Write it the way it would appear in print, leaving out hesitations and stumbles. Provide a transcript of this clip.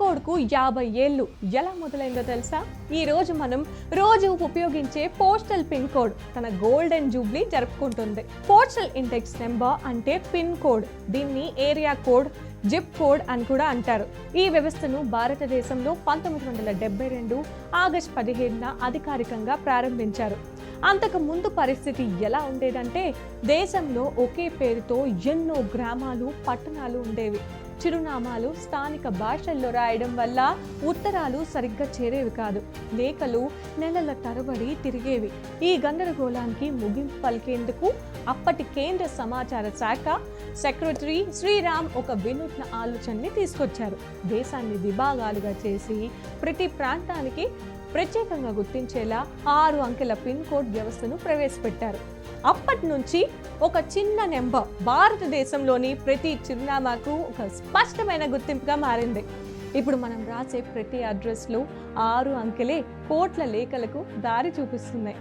కోడ్కు 50 ఏళ్ళు ఎలా మొదలైందో తెలుసా? ఈ రోజు మనం రోజు ఉపయోగించే పోస్టల్ పిన్ కోడ్ తన గోల్డెన్ జూబ్లీ జరుపుకుంటుంది. పోస్టల్ ఇండెక్స్ నెంబర్ అంటే పిన్ కోడ్. దీన్ని ఏరియా కోడ్, జిప్ కోడ్ అని కూడా అంటారు. ఈ వ్యవస్థను భారతదేశంలో 1972 ఆగస్టు 17న అధికారికంగా ప్రారంభించారు. అంతకు ముందు పరిస్థితి ఎలా ఉండేదంటే దేశంలో ఒకే పేరుతో ఎన్నో గ్రామాలు, పట్టణాలు ఉండేవి. చిరునామాలు స్థానిక భాషల్లో రాయడం వల్ల ఉత్తరాలు సరిగ్గా చేరేవి కాదు. లేఖలు నెలల తరబడి తిరిగేవి. ఈ గందరగోళానికి ముగింపు పలికేందుకు అప్పటి కేంద్ర సమాచార శాఖ సెక్రటరీ శ్రీరామ్ ఒక వినూత్న ఆలోచనని తీసుకొచ్చారు. దేశాన్ని విభాగాలుగా చేసి ప్రతి ప్రాంతానికి ప్రత్యేకంగా గుర్తించేలా 6 అంకెల పిన్ కోడ్ వ్యవస్థను ప్రవేశపెట్టారు. అప్పటి నుంచి ఒక చిన్న నెంబర్ భారతదేశంలోని ప్రతి చిరునామాకు ఒక స్పష్టమైన గుర్తింపుగా మారింది. ఇప్పుడు మనం రాసే ప్రతి అడ్రస్లో 6 అంకెలే కోట్ల లేఖలకు దారి చూపిస్తున్నాయి.